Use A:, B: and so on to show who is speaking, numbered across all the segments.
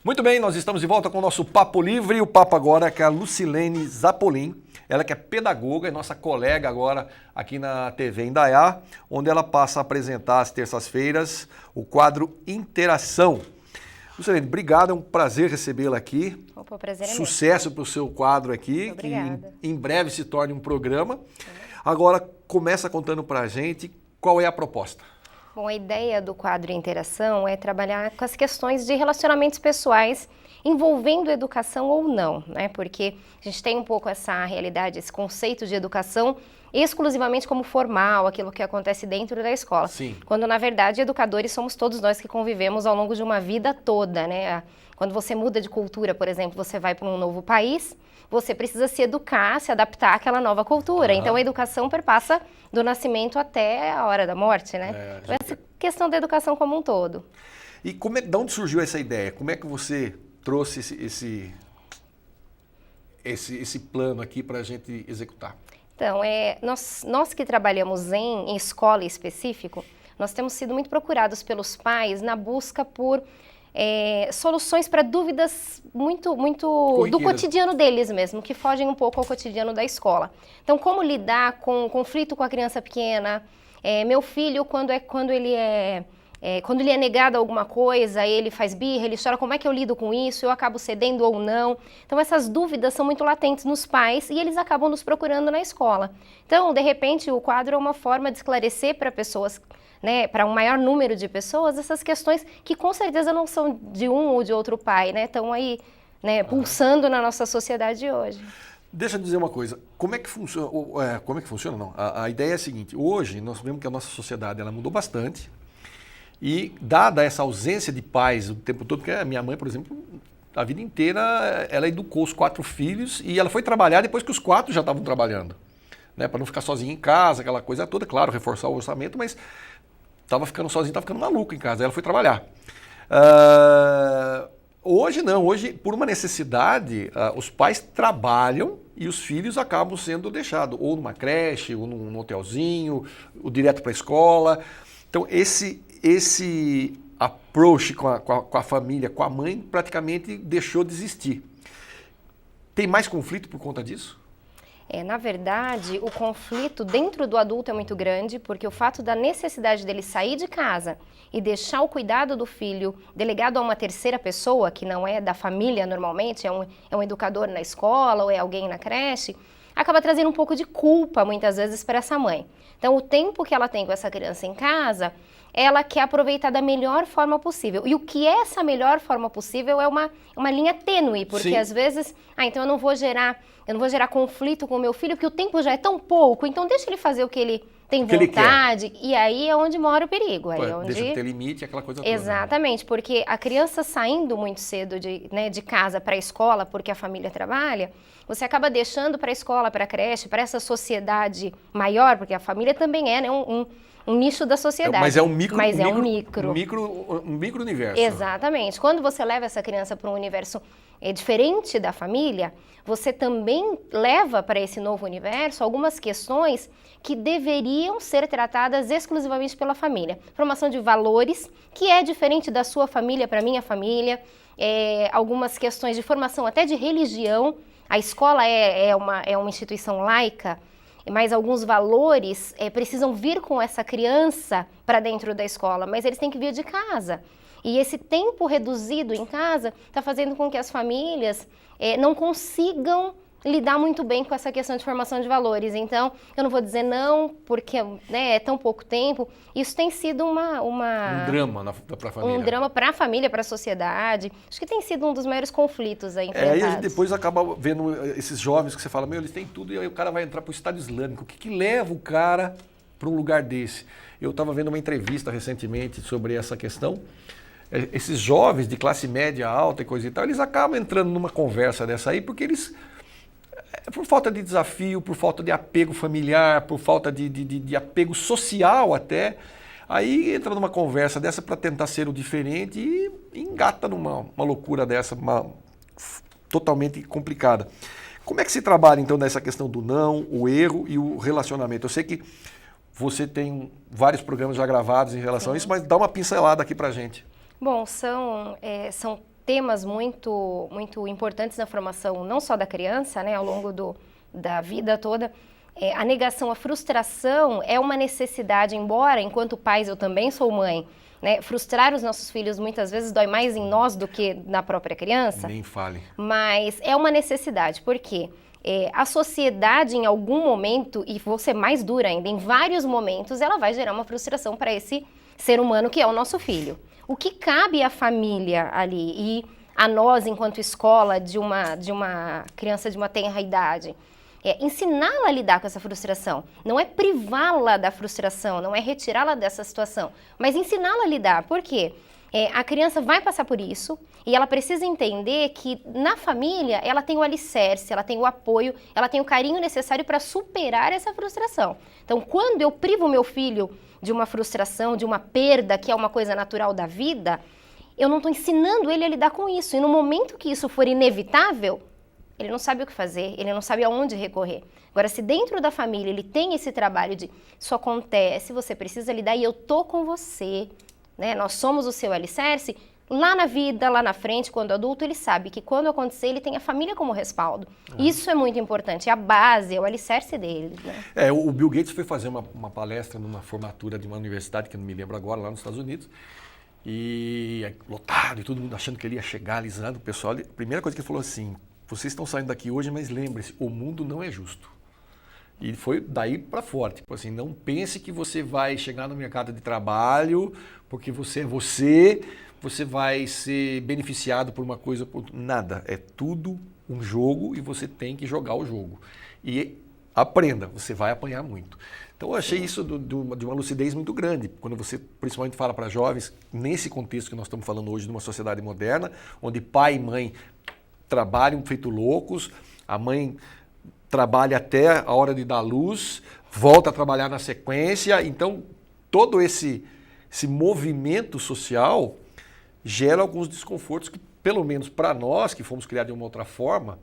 A: Muito bem, nós estamos de volta com o nosso Papo Livre. O papo agora é com a Lucilene Zapolin, ela que é pedagoga e nossa colega agora aqui na TV Indaiá, onde ela passa a apresentar às terças-feiras o quadro Interação. Lucilene, obrigado, é um prazer recebê-la aqui.
B: Opa, o prazer é meu.
A: Sucesso para o seu quadro aqui,
B: Obrigada.
A: que em breve se torne um programa. Agora, começa contando para a gente qual é a proposta.
B: Bom, a ideia do quadro Interação é trabalhar com as questões de relacionamentos pessoais envolvendo educação ou não, né? Porque a gente tem um pouco essa realidade, esse conceito de educação exclusivamente como formal, aquilo que acontece dentro da escola.
A: Sim.
B: Quando, na verdade, educadores somos todos nós que convivemos ao longo de uma vida toda, né? Quando você muda de cultura, por exemplo, você vai para um novo país, você precisa se educar, se adaptar àquela nova cultura. Então, a educação perpassa do nascimento até a hora da morte, né? Então, essa questão da educação como um todo.
A: E de onde surgiu essa ideia? Como é que você trouxe esse plano aqui para a gente executar?
B: Então, nós que trabalhamos em escola específico, nós temos sido muito procurados pelos pais na busca por soluções para dúvidas muito do cotidiano deles mesmo, que fogem um pouco ao cotidiano da escola. Então, como lidar com o conflito com a criança pequena? Meu filho, quando ele é negado alguma coisa, ele faz birra, ele chora, como é que eu lido com isso? Eu acabo cedendo ou não? Então, essas dúvidas são muito latentes nos pais e eles acabam nos procurando na escola. Então, de repente, o quadro é uma forma de esclarecer para pessoas, né, para um maior número de pessoas, essas questões que com certeza não são de um ou de outro pai, né? Estão aí, né, pulsando na nossa sociedade hoje.
A: Deixa eu dizer uma coisa, como é que funciona, como é que funciona não? A ideia é a seguinte, hoje nós vemos que a nossa sociedade ela mudou bastante e dada essa ausência de pais o tempo todo, porque a minha mãe, por exemplo, a vida inteira ela educou os 4 filhos e ela foi trabalhar depois que os 4 já estavam trabalhando, né, para não ficar sozinha em casa, aquela coisa toda, claro, reforçar o orçamento, mas estava ficando sozinho, estava ficando maluco em casa, ela foi trabalhar. Hoje não, hoje por uma necessidade, os pais trabalham e os filhos acabam sendo deixados ou numa creche, ou num hotelzinho, ou direto para a escola. Então esse approach com a família, com a mãe, praticamente deixou de existir. Tem mais conflito por conta disso?
B: Na verdade, o conflito dentro do adulto é muito grande, porque o fato da necessidade dele sair de casa e deixar o cuidado do filho delegado a uma terceira pessoa, que não é da família normalmente, é um educador na escola ou é alguém na creche, acaba trazendo um pouco de culpa, muitas vezes, para essa mãe. Então, o tempo que ela tem com essa criança em casa, ela quer aproveitar da melhor forma possível. E o que é essa melhor forma possível é uma linha tênue, porque às vezes, então eu não vou gerar conflito com o meu filho, porque o tempo já é tão pouco, então deixa ele fazer o que ele tem vontade, e aí é onde mora o perigo. Aí
A: deixa de ter limite, aquela coisa toda.
B: Exatamente, porque a criança saindo muito cedo de casa para a escola, porque a família trabalha, você acaba deixando para a escola, para a creche, para essa sociedade maior, porque a família também é, né, um nicho da sociedade.
A: Mas é um micro universo.
B: Exatamente. Quando você leva essa criança para um universo diferente da família, você também leva para esse novo universo algumas questões que deveriam ser tratadas exclusivamente pela família. Formação de valores, que é diferente da sua família para a minha família, algumas questões de formação até de religião. A escola é uma instituição laica, mas alguns valores precisam vir com essa criança para dentro da escola, mas eles têm que vir de casa. E esse tempo reduzido em casa está fazendo com que as famílias não consigam lidar muito bem com essa questão de formação de valores. Então, eu não vou dizer não, porque é tão pouco tempo. Isso tem sido um
A: drama para a família.
B: Um drama para a família, para a sociedade. Acho que tem sido um dos maiores conflitos aí enfrentados.
A: E a gente depois acaba vendo esses jovens que você fala, eles têm tudo, e aí o cara vai entrar para o Estado Islâmico. O que leva o cara para um lugar desse? Eu estava vendo uma entrevista recentemente sobre essa questão. Esses jovens de classe média alta e coisa e tal, eles acabam entrando numa conversa dessa aí, porque eles, por falta de desafio, por falta de apego familiar, por falta de apego social até, aí entra numa conversa dessa para tentar ser o diferente e engata numa loucura dessa, totalmente complicada. Como é que se trabalha então nessa questão do não, o erro e o relacionamento? Eu sei que você tem vários programas já gravados em relação a isso, mas dá uma pincelada aqui pra gente.
B: Bom, são temas muito, muito importantes na formação, não só da criança, né, ao longo da vida toda. A negação, a frustração é uma necessidade, embora, enquanto pais, eu também sou mãe, né, frustrar os nossos filhos muitas vezes dói mais em nós do que na própria criança.
A: Nem fale.
B: Mas é uma necessidade, porque a sociedade, em algum momento, e vou ser mais dura ainda, em vários momentos, ela vai gerar uma frustração para esse ser humano que é o nosso filho. O que cabe à família ali e a nós, enquanto escola de uma criança de uma tenra idade, é ensiná-la a lidar com essa frustração. Não é privá-la da frustração, não é retirá-la dessa situação, mas ensiná-la a lidar. Por quê? A criança vai passar por isso e ela precisa entender que na família ela tem o alicerce, ela tem o apoio, ela tem o carinho necessário para superar essa frustração. Então, quando eu privo o meu filho de uma frustração, de uma perda, que é uma coisa natural da vida, eu não estou ensinando ele a lidar com isso. E no momento que isso for inevitável, ele não sabe o que fazer, ele não sabe aonde recorrer. Agora, se dentro da família ele tem esse trabalho de isso acontece, você precisa lidar e eu tô com você, né? Nós somos o seu alicerce, lá na vida, lá na frente, quando adulto, ele sabe que quando acontecer, ele tem a família como respaldo. Isso é muito importante, é a base, é o alicerce dele, né?
A: O Bill Gates foi fazer uma palestra numa formatura de uma universidade, que eu não me lembro agora, lá nos Estados Unidos, e lotado, e todo mundo achando que ele ia chegar, alisando o pessoal. A primeira coisa que ele falou assim: vocês estão saindo daqui hoje, mas lembre-se, o mundo não é justo. E foi daí para fora, tipo assim, não pense que você vai chegar no mercado de trabalho, porque você vai ser beneficiado por uma coisa ou por outra. Nada, é tudo um jogo e você tem que jogar o jogo. E aprenda, você vai apanhar muito. Então eu achei isso de uma lucidez muito grande, quando você principalmente fala para jovens, nesse contexto que nós estamos falando hoje, de uma sociedade moderna, onde pai e mãe trabalham feito loucos, a mãe trabalha até a hora de dar luz, volta a trabalhar na sequência, então todo esse movimento social gera alguns desconfortos que, pelo menos para nós, que fomos criados de uma outra forma,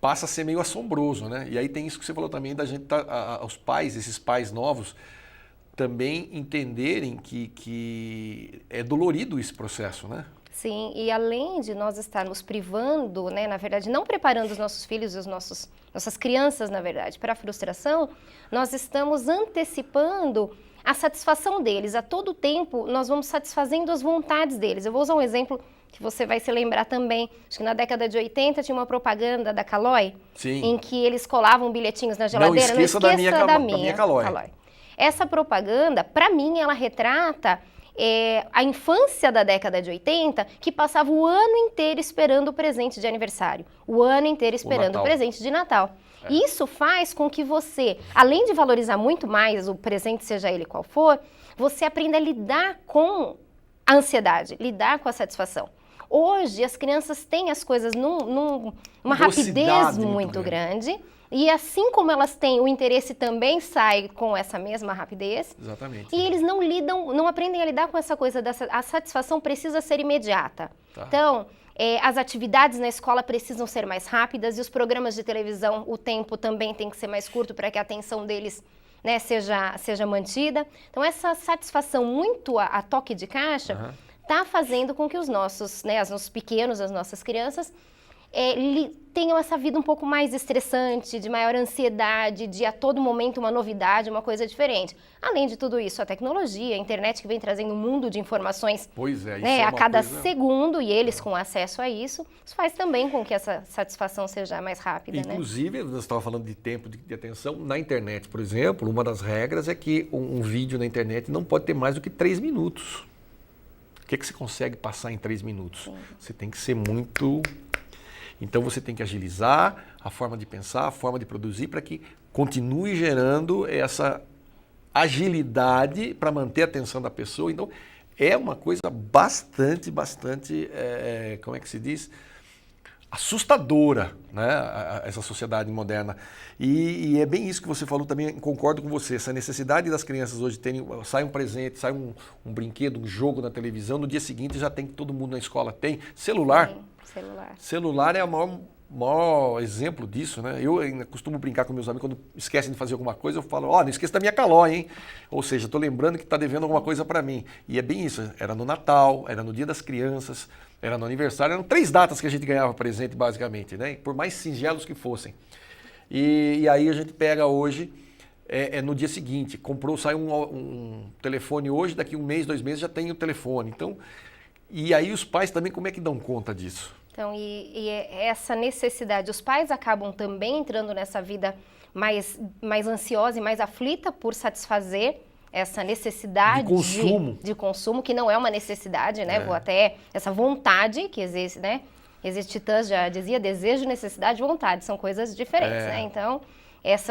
A: passa a ser meio assombroso, né? E aí tem isso que você falou também, da gente, os pais, esses pais novos, também entenderem que é dolorido esse processo, né?
B: Sim, e além de nós estarmos privando, né, na verdade, não preparando os nossos filhos e nossas crianças, na verdade, para a frustração, nós estamos antecipando a satisfação deles. A todo tempo, nós vamos satisfazendo as vontades deles. Eu vou usar um exemplo que você vai se lembrar também. Acho que na década de 80 tinha uma propaganda da Calói, em que eles colavam bilhetinhos na geladeira.
A: Não esqueça da minha Calói.
B: Essa propaganda, para mim, ela retrata a infância da década de 80, que passava o ano inteiro esperando o presente de aniversário, o ano inteiro esperando o presente de Natal. Isso faz com que você, além de valorizar muito mais o presente, seja ele qual for, você aprenda a lidar com a ansiedade, lidar com a satisfação. Hoje, as crianças têm as coisas numa rapidez muito grande. E assim como elas têm, o interesse também sai com essa mesma rapidez.
A: Exatamente.
B: E eles não aprendem a lidar com essa coisa, a satisfação precisa ser imediata. Tá. Então, as atividades na escola precisam ser mais rápidas e os programas de televisão, o tempo também tem que ser mais curto para que a atenção deles, né, seja mantida. Então, essa satisfação muito a toque de caixa está fazendo com que os nossos pequenos, as nossas crianças, tenham essa vida um pouco mais estressante, de maior ansiedade, de a todo momento uma novidade, uma coisa diferente. Além de tudo isso, a tecnologia, a internet que vem trazendo um mundo de informações a cada segundo, e eles com acesso a isso faz também com que essa satisfação seja mais rápida.
A: Inclusive, nós estávamos falando de tempo de atenção, na internet, por exemplo, uma das regras é que um vídeo na internet não pode ter mais do que 3 minutos. O que você consegue passar em 3 minutos? Sim. Você tem que ser muito... Então você tem que agilizar a forma de pensar, a forma de produzir, para que continue gerando essa agilidade para manter a atenção da pessoa. Então é uma coisa bastante, como é que se diz? Assustadora, né? Essa sociedade moderna. E é bem isso que você falou também, concordo com você, essa necessidade das crianças hoje sai um presente, sai um brinquedo, um jogo na televisão, no dia seguinte já tem que todo mundo na escola tem. Celular.
B: Sim.
A: Celular é a maior maior exemplo disso, né? Eu ainda costumo brincar com meus amigos, quando esquecem de fazer alguma coisa, eu falo, não esqueça da minha calói, hein? Ou seja, estou lembrando que está devendo alguma coisa para mim. E é bem isso, era no Natal, era no Dia das Crianças, era no aniversário, eram 3 datas que a gente ganhava presente, basicamente, né? Por mais singelos que fossem. E aí a gente pega hoje, no dia seguinte, sai um telefone hoje, daqui 1 mês, 2 meses já tem o telefone. Então, e aí os pais também, como é que dão conta disso?
B: Então, essa necessidade, os pais acabam também entrando nessa vida mais ansiosa e mais aflita por satisfazer essa necessidade de consumo, que não é uma necessidade, né? Essa vontade que existe, né? Titãs já dizia, desejo, necessidade e vontade, são coisas diferentes, né? Então,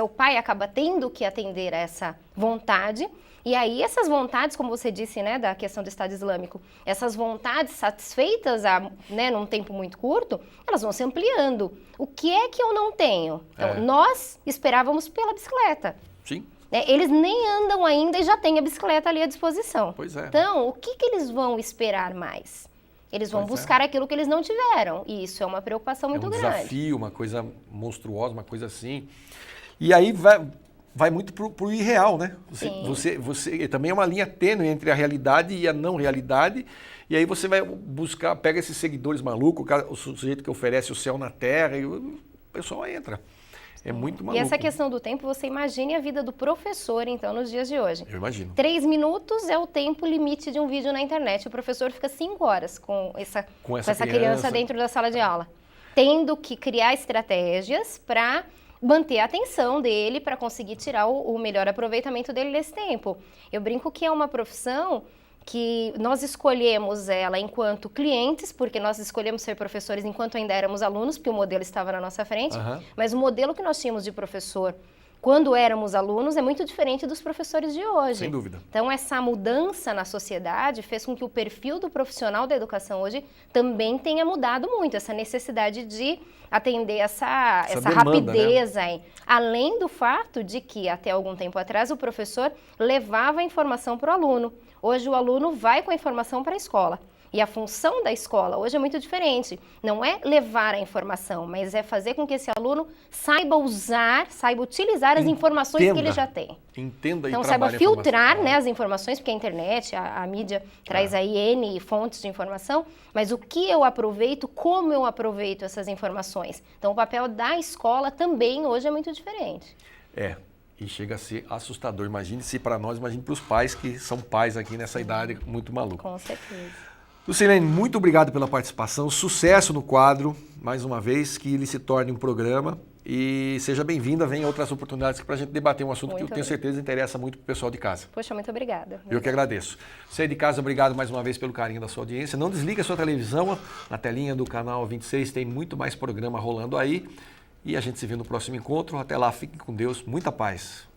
B: o pai acaba tendo que atender a essa vontade. E aí essas vontades, como você disse, né, da questão do Estado Islâmico, essas vontades satisfeitas num tempo muito curto, elas vão se ampliando. O que é que eu não tenho? Então, nós esperávamos pela bicicleta.
A: Sim.
B: Eles nem andam ainda e já têm a bicicleta ali à disposição.
A: Pois é.
B: Então, o que eles vão esperar mais? Eles vão buscar aquilo que eles não tiveram. E isso é uma preocupação muito grande.
A: É um desafio, uma coisa monstruosa, uma coisa assim. E aí vai muito pro irreal, né? Você também é uma linha tênue entre a realidade e a não realidade. E aí você vai buscar, pega esses seguidores malucos, o sujeito que oferece o céu na terra, e o pessoal entra. É muito maluco.
B: E essa questão do tempo, você imagine a vida do professor, então, nos dias de hoje.
A: Eu imagino.
B: 3 minutos é o tempo limite de um vídeo na internet. O professor fica 5 horas com essa criança dentro da sala de aula, tendo que criar estratégias para manter a atenção dele, para conseguir tirar o melhor aproveitamento dele nesse tempo. Eu brinco que é uma profissão que nós escolhemos ela enquanto clientes, porque nós escolhemos ser professores enquanto ainda éramos alunos, porque o modelo estava na nossa frente, mas o modelo que nós tínhamos de professor quando éramos alunos é muito diferente dos professores de hoje.
A: Sem dúvida.
B: Então, essa mudança na sociedade fez com que o perfil do profissional da educação hoje também tenha mudado muito, essa necessidade de atender essa demanda, rapidez, né? Além do fato de que, até algum tempo atrás, o professor levava a informação para o aluno. Hoje, o aluno vai com a informação para a escola. E a função da escola hoje é muito diferente. Não é levar a informação, mas é fazer com que esse aluno saiba utilizar as informações que ele já tem.
A: Entenda
B: então,
A: e
B: saiba filtrar, né, as informações, porque a internet, a mídia traz aí N fontes de informação, mas o que eu aproveito, como eu aproveito essas informações. Então, o papel da escola também hoje é muito diferente.
A: E chega a ser assustador. Imagine se para nós, imagine para os pais que são pais aqui nessa idade muito maluca.
B: Com certeza.
A: Lucilene, muito obrigado pela participação, sucesso no quadro, mais uma vez, que ele se torne um programa e seja bem-vinda, venha outras oportunidades para a gente debater um assunto que eu tenho certeza interessa muito para o pessoal de casa.
B: Poxa, muito obrigada.
A: Eu que agradeço. Você de casa, obrigado mais uma vez pelo carinho da sua audiência. Não desligue a sua televisão, na telinha do canal 26 tem muito mais programa rolando aí e a gente se vê no próximo encontro. Até lá, fiquem com Deus, muita paz.